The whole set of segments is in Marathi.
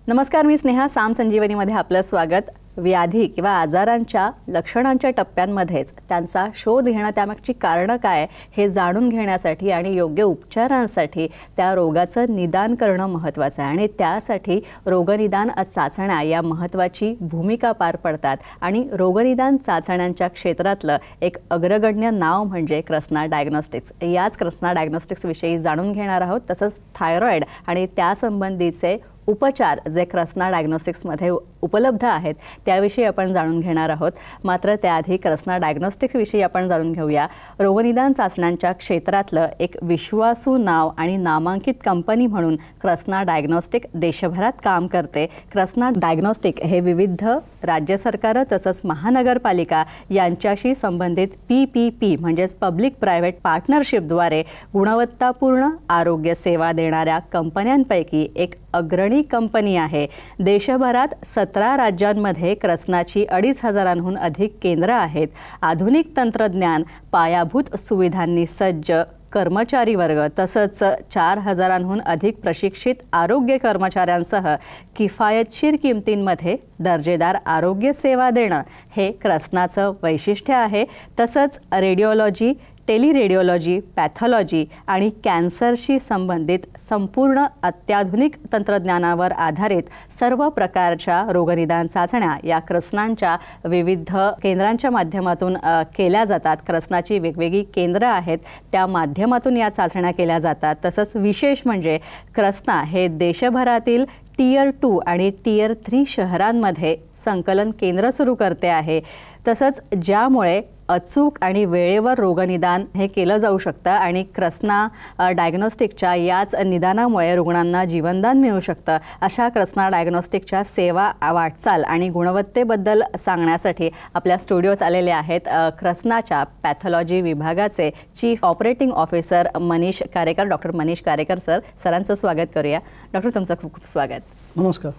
नमस्कार, मी स्नेहा. साम संजीवनीमध्ये आपलं स्वागत. व्याधी किंवा आजारांच्या लक्षणांच्या टप्प्यांमध्येच त्यांचा शोध घेणं, त्यामागची कारणं काय हे जाणून घेण्यासाठी आणि योग्य उपचारांसाठी त्या रोगाचं निदान करणं महत्त्वाचं आहे. आणि त्यासाठी रोगनिदान चाचण्या या महत्त्वाची भूमिका पार पडतात. आणि रोगनिदान चाचण्यांच्या क्षेत्रातलं एक अग्रगण्य नाव म्हणजे कृष्णा डायग्नोस्टिक्स. याच कृष्णा डायग्नोस्टिक्सविषयी जाणून घेणार आहोत. तसंच थायरॉईड आणि त्यासंबंधीचे उपचार जे कृष्णा डायग्नोस्टिक्समध्ये उपलब्ध आहेत त्याविषयी आपण जाणून घेणार आहोत. मात्र त्याआधी कृष्णा डायग्नोस्टिक्सविषयी आपण जाणून घेऊया. रोगनिदान चाचण्यांच्या क्षेत्रातलं एक विश्वासू नाव आणि नामांकित कंपनी म्हणून कृष्णा डायग्नोस्टिक देशभरात काम करते. कृष्णा डायग्नोस्टिक हे विविध राज्य सरकारं तसंच महानगरपालिका यांच्याशी संबंधित PPP म्हणजेच पब्लिक प्रायव्हेट पार्टनरशिपद्वारे गुणवत्तापूर्ण आरोग्य सेवा देणाऱ्या कंपन्यांपैकी एक अग्रणी कंपनी आहे. देशभरात 17 राज्यांमध्ये कृष्णाची 2,500हून अधिक केंद्र आहेत. आधुनिक तंत्रज्ञान, पायाभूत सुविधांनी सज्ज कर्मचारी वर्ग तसंच 4,000हून अधिक प्रशिक्षित आरोग्य कर्मचाऱ्यांसह किफायतशीर किमतींमध्ये दर्जेदार आरोग्य सेवा देणं हे कृष्णाचं वैशिष्ट्य आहे. तसंच रेडिओलॉजी, टेलिरेडिओलॉजी, पॅथॉलॉजी आणि कॅन्सरशी संबंधित संपूर्ण अत्याधुनिक तंत्रज्ञानावर आधारित सर्व प्रकारच्या रोगनिदान चाचण्या या कृष्णांच्या विविध केंद्रांच्या माध्यमातून केल्या जातात. कृष्णाची वेगवेगळी केंद्र आहेत, त्या माध्यमातून या चाचण्या केल्या जातात. तसंच विशेष म्हणजे कृष्णा हे देशभरातील Tier 2 आणि Tier 3 शहरांमध्ये संकलन केंद्र सुरू करते आहे. तसंच ज्यामुळे अचूक आणि वेळेवर रोगनिदान हे केलं जाऊ शकतं आणि कृष्णा डायग्नोस्टिकच्या याच निदानामुळे रुग्णांना जीवनदान मिळू शकतं. अशा कृष्णा डायग्नोस्टिकच्या सेवा, वाटचाल आणि गुणवत्तेबद्दल सांगण्यासाठी आपल्या स्टुडिओत आलेले आहेत कृष्णाच्या पॅथॉलॉजी विभागाचे chief operating officer Manish Karekar. Doctor Manish Karekar sir, सरांचं स्वागत करूया. डॉक्टर, तुमचं खूप खूप स्वागत. नमस्कार.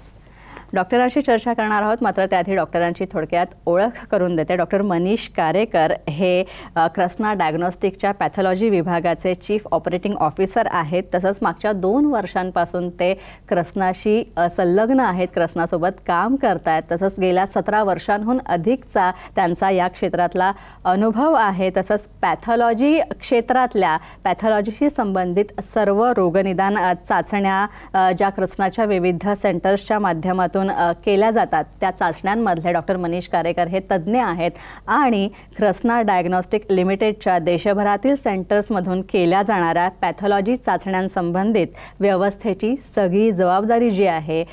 डॉक्टरांशी चर्चा करणार आहोत, मात्र त्याआधी डॉक्टरांची थोडक्यात ओळख करून देते. डॉक्टर मनीष कारेकर हे कृष्णा डायग्नोस्टिकच्या पॅथॉलॉजी विभागाचे चीफ ऑपरेटिंग ऑफिसर आहेत. तसंच मागच्या 2 वर्षांपासून ते कृष्णाशी संलग्न आहेत, कृष्णासोबत काम करत आहेत. तसंच गेल्या 17 वर्षांहून अधिकचा त्यांचा या क्षेत्रातला अनुभव आहे. तसंच पॅथॉलॉजी क्षेत्रातल्या पॅथॉलॉजीशी संबंधित सर्व रोगनिदान चाचण्या ज्या कृष्णाच्या विविध सेंटर्सच्या माध्यमातून केल्या जातात त्या चाचण्यांमधले डॉक्टर मनीष कारेकर हे तज्ज्ञ आहेत. आणि कृष्णा डायग्नोस्टिक लिमिटेडच्या देशभरातील सेंटर्समधून केल्या जाणाऱ्या पॅथॉलॉजी चाचण्यांसंबंधित व्यवस्थेची सगळी जबाबदारी जी आहे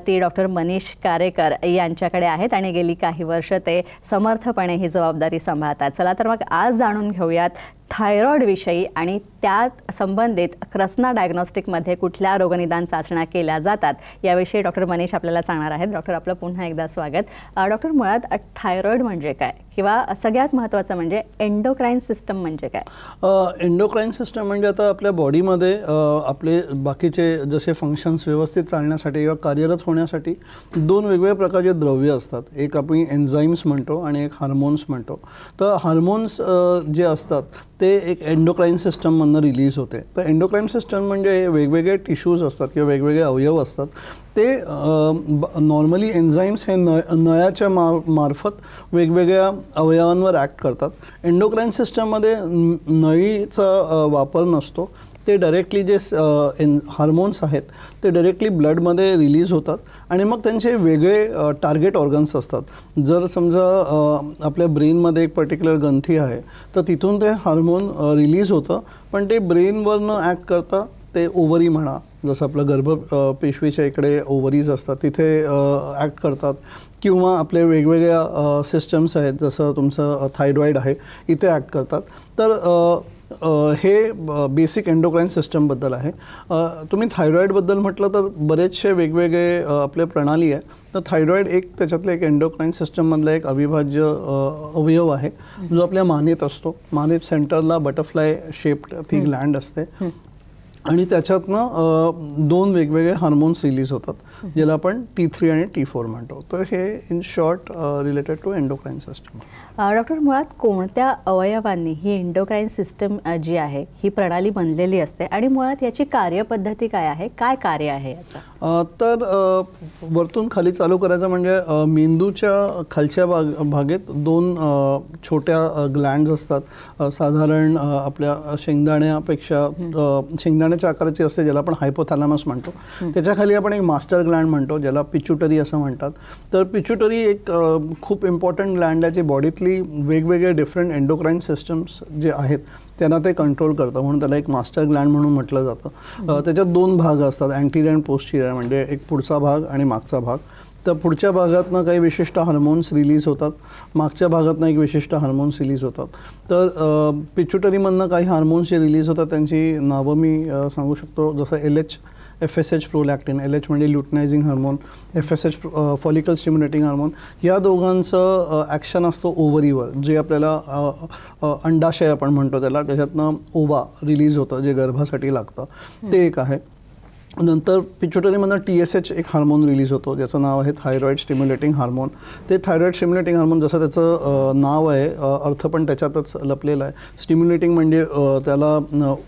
ती डॉक्टर मनीष कारेकर यांच्याकडे आहेत आणि गेली काही वर्ष ते समर्थपणे ही जबाबदारी सांभाळतात. चला तर मग आज जाणून घेऊयात थायरॉईड विषयी आणि त्या संबंधित कृष्णा डायग्नोस्टिकमध्ये कुठल्या रोगनिदान चाचण्या केल्या जातात याविषयी डॉक्टर मनीष आपल्याला सांगणार आहेत. डॉक्टर, आपलं पुन्हा एकदा स्वागत. डॉक्टर, मुळात थायरॉईड म्हणजे काय किंवा सगळ्यात महत्त्वाचं म्हणजे एंडोक्राईन सिस्टम म्हणजे काय? एंडोक्राईन सिस्टम म्हणजे आता आपल्या बॉडीमध्ये आपले बाकीचे जसे फंक्शन्स व्यवस्थित चालण्यासाठी किंवा कार्यरत होण्यासाठी 2 वेगवेगळ्या प्रकारचे द्रव्य असतात. एक आपण एन्झाईम्स म्हणतो आणि एक हार्मोन्स म्हणतो. तर हार्मोन्स जे असतात ते एक एंडोक्राईन सिस्टममधनं रिलीज होते. तर एंडोक्राईन सिस्टम म्हणजे वेगवेगळे टिश्यूज असतात किंवा वेगवेगळे अवयव असतात. ते नॉर्मली एन्झाईम्स हे नळाच्या मार्फत वेगवेगळ्या अवयवांवर ॲक्ट करतात. एंडोक्राईन सिस्टममध्ये नळीचा वापर नसतो. ते डायरेक्टली जे हार्मोन्स आहेत ते डायरेक्टली ब्लडमध्ये रिलीज होतात आणि मग त्यांचे वेगळे टार्गेट ऑर्गन्स असतात. जर समजा आपल्या ब्रेनमध्ये एक पर्टिक्युलर ग्रंथी आहे तर तिथून ते हार्मोन रिलीज होतं, पण ते ब्रेनवरनं ॲक्ट करता ते ओव्हरी म्हणा, जसं आपलं गर्भपेशवीच्या इकडे ओव्हरीज असतात तिथे ॲक्ट करतात, किंवा आपले वेगवेगळ्या सिस्टम्स आहेत जसं तुमचं थायरॉईड आहे इथे ॲक्ट करतात. तर हे बेसिक एंडोक्राईन सिस्टमबद्दल आहे. तुम्ही थायरॉईडबद्दल म्हटलं तर बरेचसे वेगवेगळे आपले प्रणाली आहे. तर थायरॉईड एक त्याच्यातलं एक एंडोक्राईन सिस्टममधला एक अविभाज्य अवयव आहे जो आपल्या मानेत असतो. मानेत सेंटरला बटरफ्लाय शेप्ड ती ग्लँड असते आणि त्याच्यातनं 2 वेगवेगळे हार्मोन्स रिलीज होतात ज्याला आपण T3 आणि T4 म्हणतो. तर हे in short related to endocrine system. Doctor, मुळात कोणत्या अवयवांनी ही एंडोक्राईन सिस्टम जी आहे ही प्रणाली बनलेली असते आणि मुळात याची कार्यपद्धती काय आहे, काय कार्य आहे याचं? तर वरतून खाली चालू करायचं म्हणजे मेंदूच्या खालच्या भागेत 2 छोट्या ग्लँड्स असतात. साधारण आपल्या शेंगदाण्यापेक्षा शेंगदाण्याच्या आकाराची असते ज्याला आपण हायपोथॅलॅमस म्हणतो. त्याच्या खाली आपण एक मास्टर ग्लँड म्हणतो ज्याला पिच्युटरी असं म्हणतात. तर पिच्युटरी एक खूप इम्पॉर्टंट ग्लँड आहे जे बॉडीतली वेगवेगळे डिफरंट एंडोक्राईन सिस्टम्स जे आहेत त्यांना ते कंट्रोल करतं, म्हणून त्याला एक मास्टर ग्लँड म्हणून म्हटलं जातं. त्याच्यात 2 भाग असतात, अँटीरियर आणि पोस्टीरियर, म्हणजे एक पुढचा भाग आणि मागचा भाग. तर पुढच्या भागातनं काही विशिष्ट हार्मोन्स रिलीज होतात, मागच्या भागातनं एक विशिष्ट हार्मोन्स रिलीज होतात. तर पिच्युटरीमधनं काही हार्मोन्स जे रिलीज होतात त्यांची नावं मी सांगू शकतो, जसं LH, FSH प्रोलॅक्टिन. LH म्हणजे luteinizing hormone, FSH follicle stimulating hormone. या दोघांचं ॲक्शन असतो ओव्हरीवर, जे आपल्याला अंडाशय आपण म्हणतो त्याला, त्याच्यातनं ओवा रिलीज होतं जे गर्भासाठी लागतं, ते एक आहे. नंतर पिच्युटरीमधनं TSH एक हार्मोन रिलीज होतो ज्याचं नाव आहे थायरॉईड स्टिम्युलेटिंग हार्मोन. ते थायरॉईड स्टिम्युलेटिंग हार्मोन जसं त्याचं नाव आहे, अर्थ पण त्याच्यातच लपलेला आहे. स्टिम्युलेटिंग म्हणजे त्याला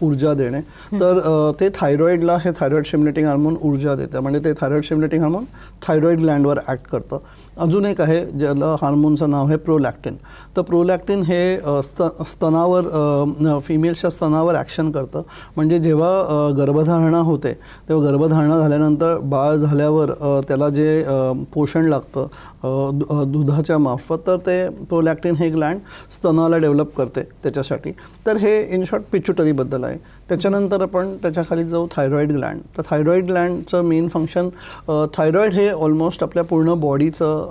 ऊर्जा देणे. तर ते थायरॉईडला हे थायरॉईड स्टिम्युलेटिंग हार्मोन ऊर्जा देतं, म्हणजे ते थायरॉईड स्टिम्युलेटिंग हार्मोन थायरॉईड ग्लँडवर ॲक्ट करतं. अजून एक आहे ज्याला हार्मोनचं नाव आहे प्रोलॅक्टिन. तर प्रोलॅक्टिन हे स्तनावर फिमेल्सच्या स्तनावर ॲक्शन करतं. म्हणजे जेव्हा गर्भधारणा होते तेव्हा गर्भधारणा झाल्यानंतर बाळ झाल्यावर त्याला जे पोषण लागतं दुधाच्या मार्फत, तर ते प्रोलॅक्टिन हे ग्लँड स्तनाला डेव्हलप करते त्याच्यासाठी. तर हे इन शॉर्ट पिच्युटरीबद्दल आहे. त्याच्यानंतर आपण त्याच्याखाली जाऊ थायरॉईड ग्लँड. तर थायरॉईड ग्लँडचं मेन फंक्शन, थायरॉईड हे ऑलमोस्ट आपल्या पूर्ण बॉडीचं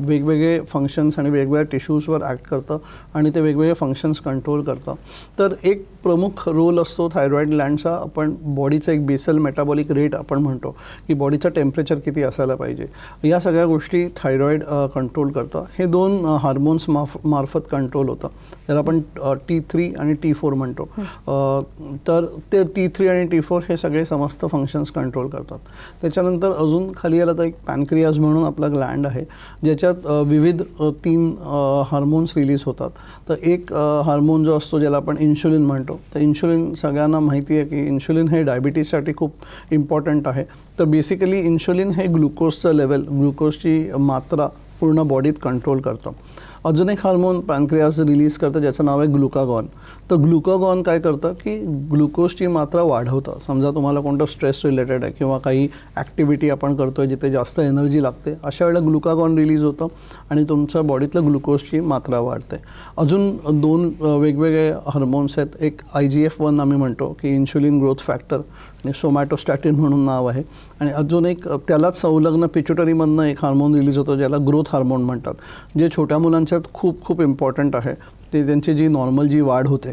वेगवेगळे फंक्शन्स आणि वेगवेगळ्या टिश्यूजवर ॲक्ट करतं आणि ते वेगवेगळे फंक्शन्स कंट्रोल करतं. तर एक प्रमुख रोल असतो थायरॉईड ग्लँडचा. आपण बॉडीचं एक बेसल मेटाबॉलिक रेट आपण म्हणतो की बॉडीचं टेम्परेचर किती असायला पाहिजे, या सगळ्या गोष्टी थायरॉईड कंट्रोल करतं. हे 2 हार्मोन्स मार्फत कंट्रोल होतं, त्याला आपण T3 आणि T4 म्हणतो. तर ते T3 आणि T4 हे सगळे समस्त फंक्शन्स कंट्रोल करतात. त्याच्यानंतर अजून खाली आलं तर एक पॅनक्रियाज म्हणून आपला ग्लँड आहे ज्याच्यात विविध 3 हार्मोन्स रिलीज होतात. तर एक हार्मोन जो असतो ज्याला आपण इन्शुलिन म्हणतो. तर इन्शुलिन सगळ्यांना माहिती आहे की इन्शुलिन हे डायबिटीजसाठी खूप इम्पॉर्टंट आहे. तर बेसिकली इन्शुलिन हे ग्लुकोजचं लेवल, ग्लुकोजची मात्रा पूर्ण बॉडीत कंट्रोल करतं. अजून एक हार्मोन पॅनक्रियाज रिलीज करतं ज्याचं नाव आहे ग्लुकागॉन. तर ग्लुकागॉन काय करतं की ग्लुकोजची मात्रा वाढवतं. समजा तुम्हाला कोणतं स्ट्रेस रिलेटेड आहे किंवा काही ॲक्टिव्हिटी आपण करतो आहे जिथे जास्त एनर्जी लागते, अशा वेळेला ग्लुकागॉन रिलीज होतं आणि तुमच्या बॉडीतलं ग्लुकोजची मात्रा वाढते. अजून 2 वेगवेगळे हार्मोन्स आहेत. एक IGF-1 आम्ही म्हणतो की इन्शुलिन ग्रोथ फॅक्टर, आणि सोमॅटोस्टॅटिन म्हणून नाव आहे. आणि अजून एक त्यालाच संलग्न पिच्युटरीमधनं एक हार्मोन रिलीज होतं ज्याला ग्रोथ हार्मोन म्हणतात, जे छोट्या मुलांच्यात खूप इम्पॉर्टंट आहे. ते त्यांची जी नॉर्मल जी वाढ होते,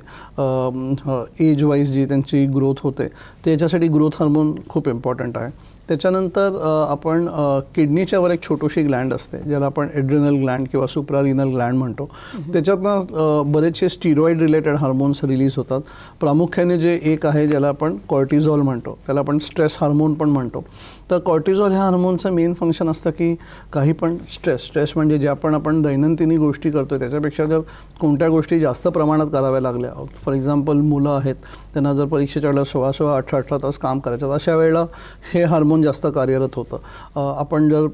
एज वाईज जी त्यांची ग्रोथ होते, त्याच्यासाठी ग्रोथ हार्मोन खूप इम्पॉर्टंट आहे. त्याच्यानंतर आपण किडनीच्यावर एक छोटीशी ग्लँड असते ज्याला आपण एड्रिनल ग्लँड किंवा सुप्रारिनल ग्लँड म्हणतो. त्याच्यातनं बरेचसे स्टिरॉइड रिलेटेड हार्मोन्स रिलीज होतात. प्रामुख्याने जे एक आहे ज्याला आपण कॉर्टिझॉल म्हणतो, त्याला आपण स्ट्रेस हार्मोन पण म्हणतो. तर कॉर्टिझॉल ह्या हार्मोनचं मेन फंक्शन असतं की काही पण स्ट्रेस म्हणजे जे आपण दैनंदिनी गोष्टी करतो त्याच्यापेक्षा जर कोणत्या गोष्टी जास्त प्रमाणात कराव्या लागल्या, फॉर एक्झाम्पल मुलं आहेत त्यांना जर परीक्षेच्या वेळेला 16, 18 तास काम करायचं, अशा वेळेला हे हार्मोन जास्त कार्यरत होतं. आपण जर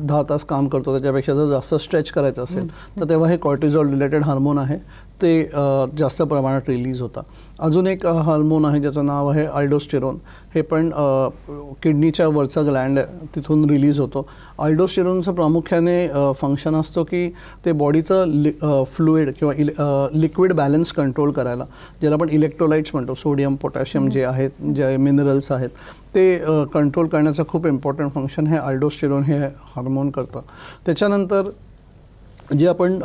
10 तास काम करतो त्याच्यापेक्षा जर जास्त स्ट्रेच करायचं असेल तर तेव्हा हे कॉर्टिझॉल रिलेटेड हार्मोन आहे ते जास्त प्रमाणात रिलीज होतं. अजून एक हार्मोन आहे ज्याचं नाव आहे अल्डोस्टेरोन. हे पण किडनीच्या वरचा ग्लँड आहे तिथून रिलीज होतो. अल्डोस्टेरोनचं प्रामुख्याने फंक्शन असतो की ते बॉडीचं फ्लुइड किंवा लिक्विड बॅलन्स कंट्रोल करायला, ज्याला आपण इलेक्ट्रोलाइट्स म्हणतो, सोडियम पोटॅशियम जे आहेत, जे मिनरल्स आहेत, ते कंट्रोल करण्याचं खूप इम्पॉर्टंट फंक्शन हे अल्डोस्टेरोन हे हार्मोन करतं. त्याच्यानंतर जे आपण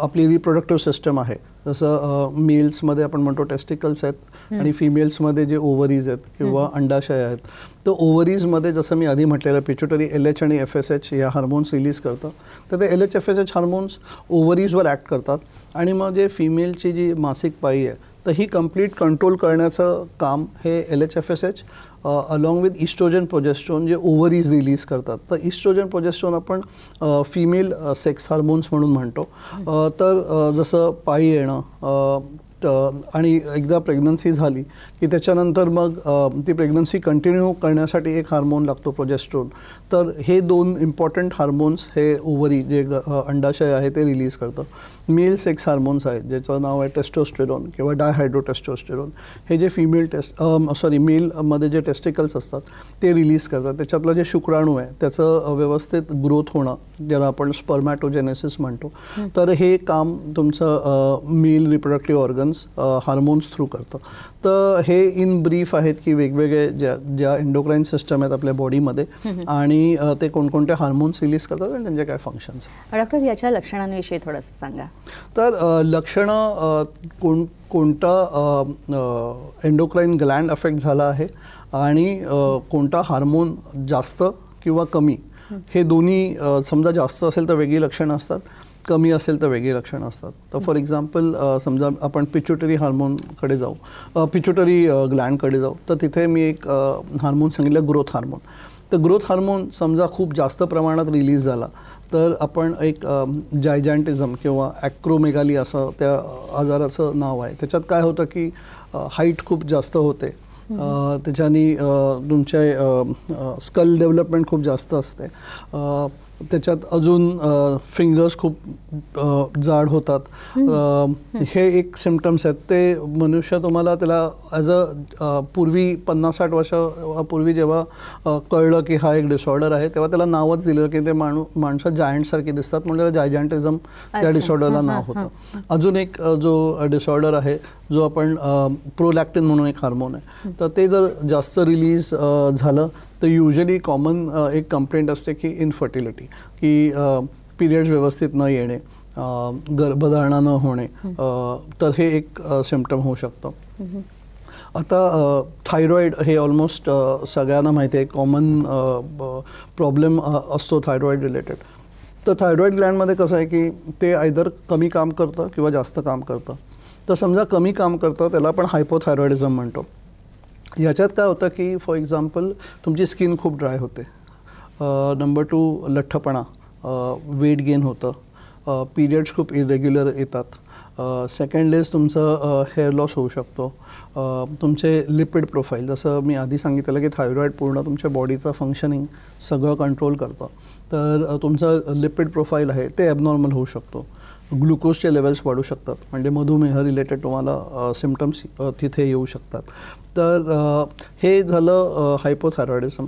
आपली रिप्रोडक्टिव्ह सिस्टम आहे, जसं मेल्समध्ये आपण म्हणतो टेस्टिकल्स आहेत आणि फिमेल्समध्ये जे ओव्हरीज आहेत किंवा अंडाशय आहेत, तर ओव्हरीजमध्ये जसं मी आधी म्हटलेलं पिच्युटरी LH आणि FSH या हार्मोन्स रिलीज करतं. तर ते LH FSH हार्मोन्स ओव्हरीजवर ॲक्ट करतात आणि मग जे फिमेलची जी मासिक पाळी आहे तर ही कंप्लीट कंट्रोल करण्याचं काम हे LHFSH along with estrogen progesterone जे ओव्हरीज रिलीज करतात. तर इस्ट्रोजन प्रोजेस्ट्रॉन आपण फिमेल सेक्स हार्मोन्स म्हणून म्हणतो. तर जसं पाळी येणं आणि एकदा प्रेग्नन्सी झाली की त्याच्यानंतर मग ती प्रेग्नन्सी कंटिन्यू करण्यासाठी एक हार्मोन लागतो प्रोजेस्ट्रॉन. तर हे 2 इम्पॉर्टंट हार्मोन्स हे ओव्हरी जे अंडाशय आहे ते रिलीज करतं. मेल सेक्स हार्मोन्स आहेत ज्याचं नाव आहे टेस्टोस्टेरॉन किंवा डायहायड्रोटेस्टोस्टेरॉन. हे जे मेलमध्ये जे टेस्टिकल्स असतात ते रिलीज करतात. त्याच्यातलं जे शुक्राणू आहे त्याचं व्यवस्थित ग्रोथ होणं ज्याला आपण स्पर्मॅटोजेनेसिस म्हणतो. तर हे काम तुमचं male reproductive organs hormones through करतं. तर हे इन ब्रीफ आहेत की वेगवेगळे ज्या एंडोक्राईन सिस्टम आहेत आपल्या बॉडीमध्ये आणि ते कोणकोणते हार्मोन्स रिलीज करतात आणि त्यांचे काय फंक्शन्स. डॉक्टर याच्या लक्षणांविषयी थोडंसं सांगा. तर लक्षणं कोणता एंडोक्राईन ग्लँड अफेक्ट झाला आहे आणि कोणता हार्मोन जास्त किंवा कमी हे दोन्ही समजा जास्त असेल तर वेगळी लक्षणं असतात, कमी असेल तर वेगळी लक्षणं असतात. तर फॉर एक्झाम्पल समजा आपण पिच्युटरी हार्मोनकडे जाऊ, पिच्युटरी ग्लँडकडे जाऊ, तर तिथे मी एक हार्मोन सांगितलं ग्रोथ हार्मोन. तर ग्रोथ हार्मोन समजा खूप जास्त प्रमाणात रिलीज झाला तर आपण एक जायजॅन्टिझम किंवा ॲक्रोमेगाली असं त्या आजाराचं नाव आहे. त्याच्यात काय होतं की हाईट खूप जास्त होते, त्याच्यानी तुमचे स्कल डेव्हलपमेंट खूप जास्त असते, त्याच्यात अजून फिंगर्स खूप जाड होतात. हे एक सिम्पटम्स आहेत. ते मनुष्य तुम्हाला त्याला ॲज पूर्वी 50-60 वर्षापूर्वी जेव्हा कळलं की हा एक डिसऑर्डर आहे तेव्हा त्याला नावच दिलं की ते माणसं जायंटसारखी दिसतात म्हणून त्याला जायजॅन्टिझम त्या डिसऑर्डरला नाव होतं. अजून एक जो डिसऑर्डर आहे जो आपण प्रोलॅक्टिन म्हणून एक हार्मोन आहे, तर ते जर जास्त रिलीज झालं तर युजली कॉमन एक कंप्लेंट असते की इनफर्टिलिटी, की पिरियड्स व्यवस्थित न येणे, गर्भधारणा न होणे. तर हे एक सिम्पटम होऊ शकतं. आता थायरॉईड हे ऑलमोस्ट सगळ्यांना माहिती आहे, कॉमन प्रॉब्लेम असतो थायरॉईड रिलेटेड. तर थायरॉईड ग्लँडमध्ये कसं आहे की ते आयदर कमी काम करतं किंवा जास्त काम करतं. तर समजा कमी काम करतं त्याला आपण हायपोथायरॉइडिझम म्हणतो. याच्यात काय होतं की फॉर एक्झाम्पल तुमची स्किन खूप ड्राय होते, नंबर 2 लठ्ठपणा, वेट गेन होतं, पिरियड्स खूप इरेग्युलर येतात, सेकंड इज तुमचं हेअर लॉस होऊ शकतो, तुमचे लिपिड प्रोफाईल, जसं मी आधी सांगितलं की थायरॉईड पूर्ण तुमच्या बॉडीचं फंक्शनिंग सगळं कंट्रोल करतं. तर तुमचं लिपिड प्रोफाईल आहे ते ॲबनॉर्मल होऊ शकतो, ग्लुकोजचे लेवल्स वाढू शकतात, म्हणजे मधुमेह रिलेटेड तुम्हाला सिम्पटम्स तिथे येऊ शकतात. तर हे झालं हायपोथायरॉइडिझम.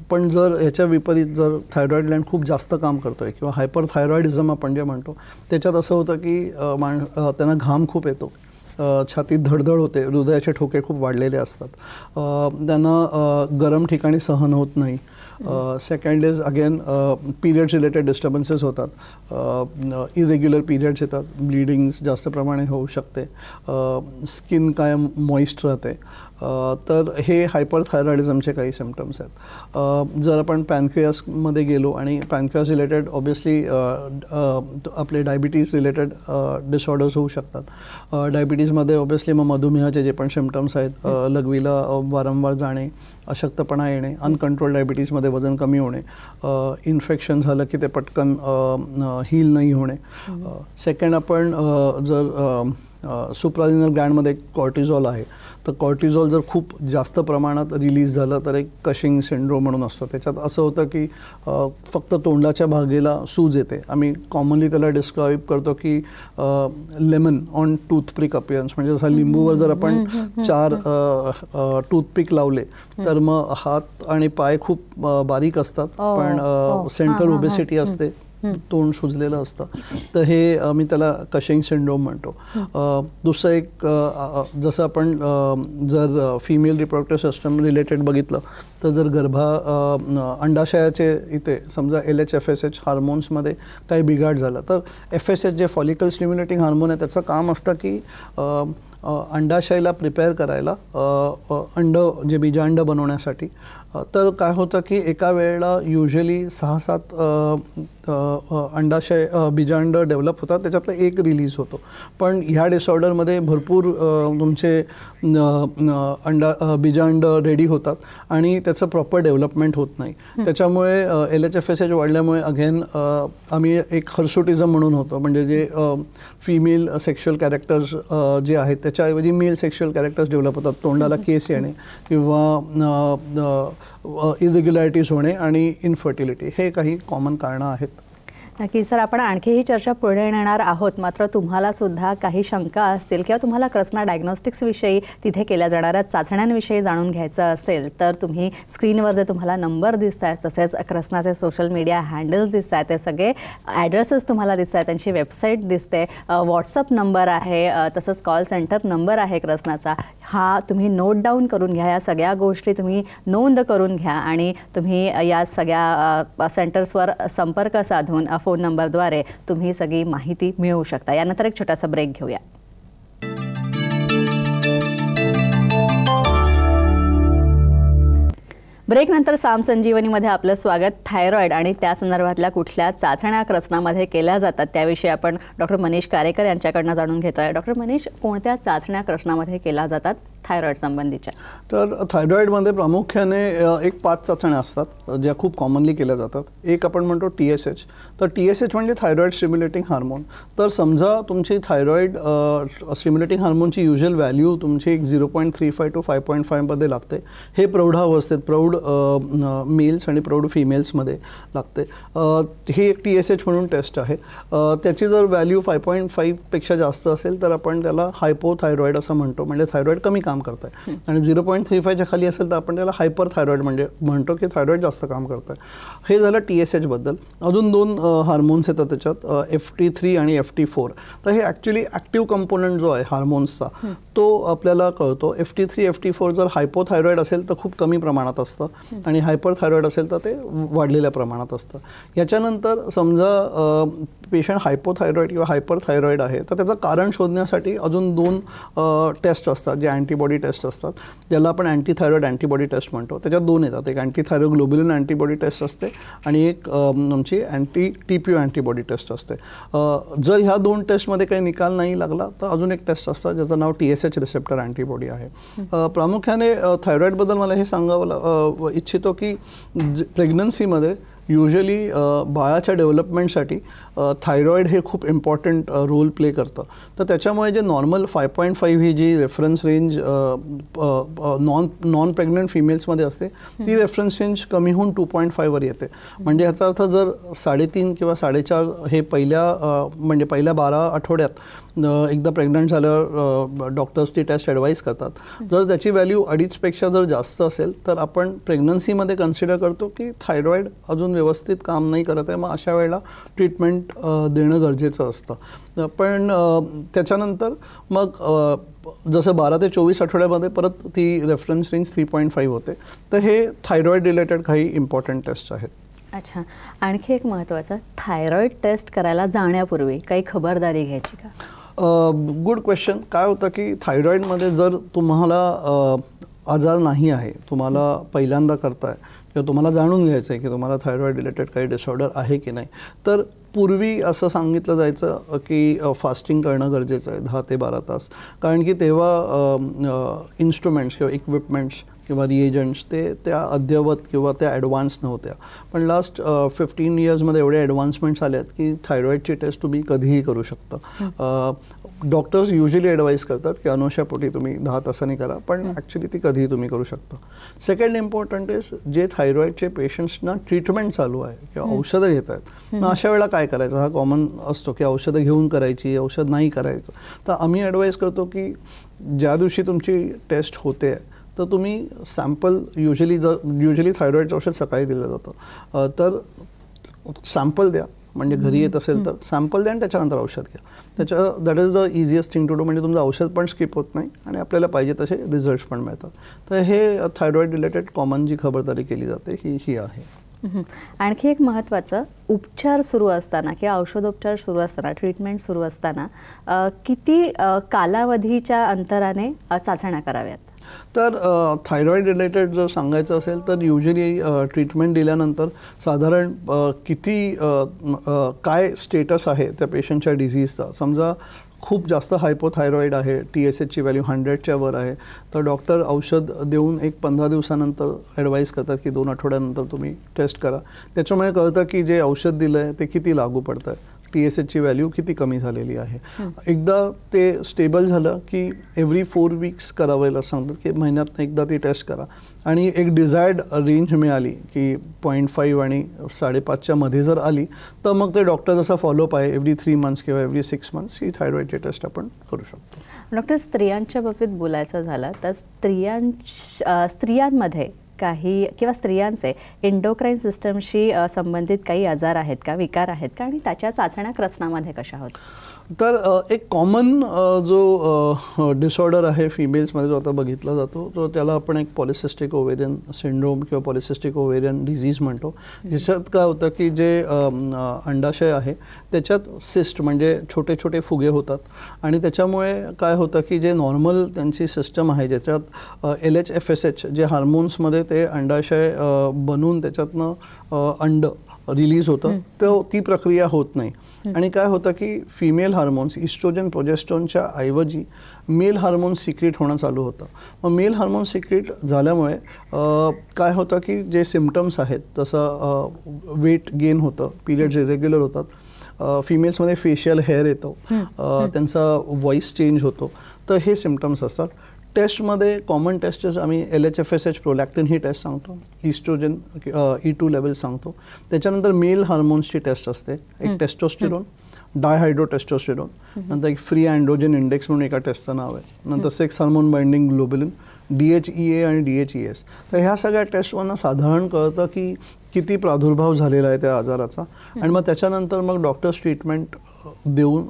पण जर ह्याच्या विपरीत जर थायरॉईड ग्लँड खूप जास्त काम करतो आहे किंवा हायपरथायरॉइडिझम आपण जे म्हणतो त्याच्यात असं होतं की त्यांना घाम खूप येतो, छातीत धडधड होते, हृदयाचे ठोके खूप वाढलेले असतात, त्यांना गरम ठिकाणी सहन होत नाही. Second is again periods related disturbances होतात, इरेग्युलर पिरियड्स येतात, ब्लिडिंग्स जास्त प्रमाणे होऊ शकते, स्किन कायम मॉइस्ट राहते. तर हे हायपरथायरॉइडिझमचे काही सिम्पटम्स आहेत. जर आपण पॅनक्रियासमध्ये गेलो आणि पॅनक्रियास रिलेटेड ऑब्वियसली आपले डायबिटीज रिलेटेड डिसऑर्डर्स होऊ शकतात. डायबिटीजमध्ये ऑब्वियसली मग मधुमेहाचे जे पण सिम्पटम्स आहेत, लघवीला वारंवार जाणे, अशक्तपणा येणे, अनकंट्रोल डायबिटीजमध्ये वजन कमी होणे, इन्फेक्शन झालं की ते पटकन हील नाही होणे. सेकंड आपण जर सुप्रालिनल ग्लँडमध्ये कॉर्टिझॉल आहे, तर कॉर्टिझॉल जर खूप जास्त प्रमाणात रिलीज झालं तर एक कशिंग सिंड्रोम म्हणून असतो. त्याच्यात असं होतं की फक्त तोंडाच्या भागेला सूज येते. आम्ही कॉमनली त्याला डिस्क्राईब करतो की लेमन ऑन टूथपिक अपियरन्स, म्हणजे जसं लिंबूवर जर आपण 4 टूथपिक लावले तर मग हात आणि पाय खूप बारीक असतात, पण सेंट्रल ओबेसिटी असते, तोंड सुजलेलं असतं. तर हे मी त्याला कशिंग सिंड्रोम म्हणतो. दुसरं एक जसं आपण जर फिमेल रिप्रोडक्टिव्ह सिस्टम रिलेटेड बघितलं तर जर अंडाशयाचे इथे समजा LHFSH हार्मोन्समध्ये काही बिघाड झाला तर FSH जे फॉलिकल स्टिम्युलेटिंग हार्मोन आहे त्याचं काम असतं की अंडाशयाला प्रिपेअर करायला, अंड जे बीजांड बनवण्यासाठी तर काय होतं की एका वेळेला युजली 6-7 अंडाशय बीजांड डेव्हलप होतात, त्याच्यातलं एक रिलीज होतो. पण ह्या डिसऑर्डरमध्ये भरपूर तुमचे बीजांड रेडी होतात आणि त्याचं प्रॉपर डेव्हलपमेंट होत नाही. त्याच्यामुळे LHFSH वाढल्यामुळे अगेन आम्ही एक हर्सुटिझम म्हणून होतं, म्हणजे जे फिमेल सेक्शुअल कॅरेक्टर्स जे आहेत त्याच्याऐवजी मेल सेक्शुअल कॅरेक्टर्स डेव्हलप होतात. तोंडाला केस येणे किंवा इरेग्युलॅरिटीज होणे आणि इनफर्टिलिटी हे काही कॉमन कारणं आहेत. नक्की सर, आपण आणखी ही चर्चा पुढे नेणार आहोत. मात्र तुम्हाला सुद्धा काही शंका असतील किंवा तुम्हाला कृष्णा डायग्नोस्टिक्सविषयी तिथे केल्या जाणाऱ्या चाचण्यांविषयी जाणून घ्यायचं असेल तर तुम्ही स्क्रीनवर जे तुम्हाला नंबर दिसत आहेत, तसेच कृष्णाचे सोशल मीडिया हँडल्स दिसत आहेत, ते सगळे ॲड्रेसेस तुम्हाला दिसत आहेत, त्यांची वेबसाईट दिसते, व्हॉट्सअप नंबर आहे, तसंच कॉल सेंटर नंबर आहे कृष्णाचा. हा तुम्ही नोट डाऊन करून घ्या. या सगळ्या गोष्टी तुम्ही नोंद करून घ्या आणि तुम्ही या सगळ्या सेंटर्सवर संपर्क साधून फोन नंबरद्वारे तुम्ही सगळी माहिती मिळवू शकता. यानंतर एक छोटासा ब्रेक घेऊया. ब्रेकनंतर साम संजीवनीमध्ये आपलं स्वागत. थायरॉइड आणि त्या संदर्भातल्या कुठल्या चाचण्या कृष्णामध्ये केल्या जातात त्याविषयी आपण डॉक्टर मनीष कारेकर यांच्याकडनं जाणून घेतोय. डॉक्टर मनीष, कोणत्या चाचण्या कृष्णामध्ये केल्या जातात थायरॉइड संबंधीच्या? तर थायरॉइडमध्ये प्रामुख्याने एक 5 चाचण्या असतात ज्या खूप कॉमनली केल्या जातात. एक आपण म्हणतो TSH. तर TSH म्हणजे थायरॉइड स्टिम्युलेटिंग हार्मोन. तर समजा तुमची थायरॉइड स्टिम्युलेटिंग हार्मोनची युजल व्हॅल्यू तुमची एक 0.35 to 5.5 मध्ये लागते. हे प्रौढावस्थेत प्रौढ मेल्स आणि प्रौढ फिमेल्समध्ये लागते. ही एक TSH म्हणून टेस्ट आहे. त्याची जर व्हॅल्यू 5.5 पेक्षा जास्त असेल तर आपण त्याला हायपोथायरॉइड असं म्हणतो, म्हणजे थायरॉइड कमी काम करत आहे. आणि 0.35च्या खाली असेल तर आपण त्याला हायपर थायरॉइड म्हणजे म्हणतो की थायरॉइड जास्त काम करत आहे. हे झालं TSH बद्दल. अजून 2 हार्मोन्स येतात त्याच्यात, FT3 आणि FT4. तर हे ॲक्च्युली ॲक्टिव्ह कंपोनंट जो आहे हार्मोन्सचा तो आपल्याला कळतो. FT3 FT4 जर हायपोथायरॉइड असेल तर खूप कमी प्रमाणात असतं आणि हायपर थायरॉइड असेल तर ते वाढलेल्या प्रमाणात असतं. याच्यानंतर समजा पेशंट हायपोथायरॉइड किंवा हायपर थायरॉइड आहे तर त्याचं कारण शोधण्यासाठी अजून 2 टेस्ट असतात जे अँटीबॉडी टेस्ट असतात, ज्याला आपण अँटीथायरॉइड अँटीबॉडी टेस्ट म्हणतो. त्याच्यात 2 येतात. एक अँटीथायरोग्लोबुलिन अँटीबॉडी टेस्ट असते आणि एक आमची TPO अँटीबॉडी टेस्ट असते. जर ह्या 2 टेस्टमध्ये काही निकाल नाही लागला तर अजून एक टेस्ट असतं ज्याचं नाव TSH रिसेप्टर अँटीबॉडी आहे. प्रामुख्याने थायरॉइडबद्दल मला हे सांगावं इच्छितो की प्रेग्नन्सीमध्ये युजली बाळाच्या डेव्हलपमेंटसाठी थायरॉइड हे खूप इम्पॉर्टंट रोल प्ले करतं. तर त्याच्यामुळे जे नॉर्मल 5.5 ही जी रेफरन्स रेंज नॉन प्रेग्नंट फिमेल्समध्ये असते ती रेफरन्स रेंज कमी होऊन 2.5वर येते. म्हणजे ह्याचा अर्थ जर 3.5 किंवा 4.5 हे पहिल्या 12 आठवड्यात एकदा प्रेग्नंट झाल्यावर डॉक्टर्स ती टेस्ट ॲडवाईज करतात. जर त्याची व्हॅल्यू 2.5पेक्षा जर जास्त असेल तर आपण प्रेग्नन्सीमध्ये कन्सिडर करतो की थायरॉइड अजून व्यवस्थित काम नाही करत आहे, मग अशा वेळेला ट्रीटमेंट देणं गरजेचं असतं. पण त्याच्यानंतर मग जसं 12 ते 24 आठवड्यामध्ये परत ती रेफरन्स रेंज 3.5 होते. तर हे थायरॉइड रिलेटेड काही इम्पॉर्टंट टेस्ट आहेत. अच्छा, आणखी एक महत्त्वाचं, थायरॉइड टेस्ट करायला जाण्यापूर्वी काही खबरदारी घ्यायची का? Good question. काय होतं की थायरॉइडमध्ये जर तुम्हाला आजार नाही आहे, तुम्हाला पहिल्यांदा करताय किंवा तुम्हाला जाणून घ्यायचं आहे की तुम्हाला थायरॉइड रिलेटेड काही डिसऑर्डर आहे की नाही, तर पूर्वी असं सांगितलं जायचं की फास्टिंग करणं गरजेचं आहे 10 ते 12 तास. कारण की तेव्हा इन्स्ट्रुमेंट्स किंवा इक्विपमेंट्स किंवा रिएजंट्स त्या अद्ययावत किंवा त्या ॲडव्हान्स नव्हत्या. पण लास्ट 15 इयर्समध्ये एवढे ॲडव्हान्समेंट्स आले आहेत की थायरॉइडची टेस्ट तुम्ही कधीही करू शकता. डॉक्टर्स युजली ॲडवाईज करतात की अनुशापोटी तुम्ही 10 तासांनी करा, पण ॲक्च्युली ती कधीही तुम्ही करू शकता. सेकंड इम्पॉर्टंट इज जे थायरॉइडचे पेशंट्सना ट्रीटमेंट चालू आहे किंवा औषधं घेत आहेत, मग अशा वेळेला काय करायचं हा कॉमन असतो की औषधं घेऊन करायची, औषध नाही करायचं. तर आम्ही ॲडवाईज करतो की ज्या दिवशी तुमची टेस्ट होते तर तुम्ही सॅम्पल युजली थायरॉइडचं औषध सकाळी दिलं जातं, तर सॅम्पल द्या. म्हणजे घरी येत असेल तर सॅम्पल द्या आणि त्याच्यानंतर औषध घ्या. That is the easiest thing to do. म्हणजे तुमचं औषध पण स्किप होत नाही आणि आपल्याला पाहिजे तसे रिझल्ट्स पण मिळतात. तर हे थायरॉइड रिलेटेड कॉमन जी खबरदारी केली जाते ही आहे. आणखी एक महत्त्वाचं, उपचार सुरू असताना किंवा औषधोपचार सुरू असताना, ट्रीटमेंट सुरू असताना किती कालावधीच्या अंतराने चाचण्या कराव्यात? तर थायरॉईड रिलेटेड जर सांगायचं असेल तर युजली ट्रीटमेंट दिल्यानंतर साधारण किती काय स्टेटस आहे त्या पेशंटच्या डिझीजचा. समजा खूप जास्त हायपोथायरॉईड आहे, TSHची व्हॅल्यू 100च्या वर आहे, तर डॉक्टर औषध देऊन एक 15 दिवसानंतर ॲडवाईस करतात की 2 आठवड्यानंतर तुम्ही टेस्ट करा. त्याच्यामुळे कळतं की जे औषध दिलं आहे ते किती लागू पडतं आहे, TSHची व्हॅल्यू किती कमी झालेली आहे. एकदा ते स्टेबल झालं की एव्हरी 4 वीक्स करावं सांगतात की महिन्यात एकदा ती टेस्ट करा. आणि एक डिझायर्ड रेंज मिळाली की 0.5 आणि 5.5च्या मध्ये जर आली तर मग ते डॉक्टर जसा फॉलोअप आहे एव्हरी 3 मंथ्स किंवा एव्हरी 6 मंथ्स ही थायरॉईडची टेस्ट आपण करू शकतो. डॉक्टर, स्त्रियांच्या बाबतीत बोलायचं झालं तर स्त्रियांमध्ये काही किंवा स्त्रियांचे एंडोक्राईन सिस्टमशी संबंधित काही आजार आहेत का, विकार आहेत का, आणि त्याच्या चाचण्या क्रसनामध्ये कशा होत? तर एक कॉमन जो डिसऑर्डर आहे फिमेल्समध्ये जो आता बघितला जातो तो त्याला आपण एक पॉलिसिस्टिक ओव्हेरियन सिंड्रोम किंवा पॉलिसिस्टिक ओव्हेरियन डिझीज म्हणतो. ज्याच्यात काय होतं की जे अंडाशय आहे त्याच्यात सिस्ट म्हणजे छोटे छोटे फुगे होतात आणि त्याच्यामुळे काय होतं की जे नॉर्मल त्यांची सिस्टम आहे ज्याच्यात LH-FSH जे हार्मोन्समध्ये ते अंडाशय बनवून त्याच्यातनं अंड रिलीज होतं तर ती प्रक्रिया होत नाही. आणि काय होतं की फिमेल हार्मोन्स इस्ट्रोजन प्रोजेस्ट्रॉनच्या ऐवजी मेल हार्मोन सिक्रेट होणं चालू होतं. मग मेल हार्मोन सिक्रेट झाल्यामुळे काय होतं की जे सिम्पटम्स आहेत जसं वेट गेन होतं, पिरियड्स इरेग्युलर होतात, फिमेल्समध्ये फेशियल हेअर येतो, त्यांचा व्हॉइस चेंज होतो, तर हे सिम्पटम्स असतात. टेस्टमध्ये कॉमन टेस्टच आम्ही LH-FSH प्रोलॅक्टिन ही टेस्ट सांगतो, इस्ट्रोजन E2 लेवल सांगतो. त्याच्यानंतर मेल हार्मोन्सची टेस्ट असते, एक टेस्टोस्टेरोन, डायहायड्रोटेस्टोस्टेरोन, नंतर एक फ्री अँड्रोजन इंडेक्स म्हणून एका टेस्टचं नाव आहे, नंतर sex hormone binding globulin, DHEA आणि DHES. तर ह्या सगळ्या टेस्टवरनं साधारण कळतं की किती प्रादुर्भाव झालेला आहे त्या आजाराचा. आणि मग त्याच्यानंतर मग डॉक्टर्स ट्रीटमेंट देऊन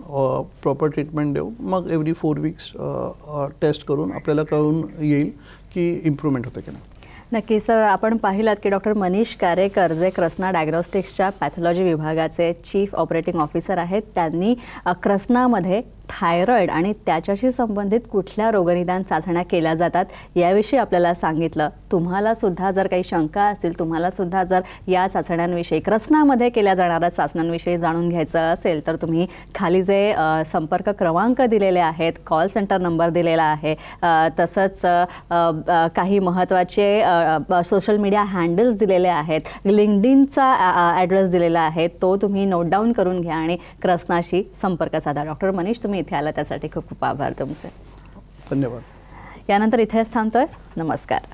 प्रॉपर ट्रीटमेंट देऊन मग एव्हरी 4 वीक्स टेस्ट करून आपल्याला कळून येईल की इम्प्रूव्हमेंट होते की नाही. नक्की सर, आपण पाहिलात की डॉक्टर मनीष कारेकर जे क्रसना डायग्नोस्टिक्सच्या पॅथॉलॉजी विभागाचे चीफ ऑपरेटिंग ऑफिसर आहेत, त्यांनी क्रसनामध्ये थायरॉईड आणि त्याच्याशी संबंधित कुठल्या रोगनिदान चाचण्या केल्या जातात याविषयी आपल्याला सांगितलं. तुम्हाला सुद्धा जर काही शंका असतील, तुम्हाला सुद्धा जर या चाचण्यांविषयी क्रसनामध्ये केल्या जाणाऱ्या चाचण्यांविषयी जाणून घ्यायचं असेल तर तुम्ही खाली जे संपर्क क्रमांक दिलेले आहेत, कॉल सेंटर नंबर दिलेला आहे, तसंच काही महत्त्वाचे सोशल मीडिया हँडल्स दिलेले आहेत, लिंक्डइनचा ॲड्रेस दिलेला आहे, तो तुम्ही नोट डाऊन करून घ्या आणि क्रसनाशी संपर्क साधा. डॉक्टर मनीष, तुम्ही इथे आला त्यासाठी खूप खूप आभार तुमचे. धन्यवाद. यानंतर इथेच थांबतोय. नमस्कार.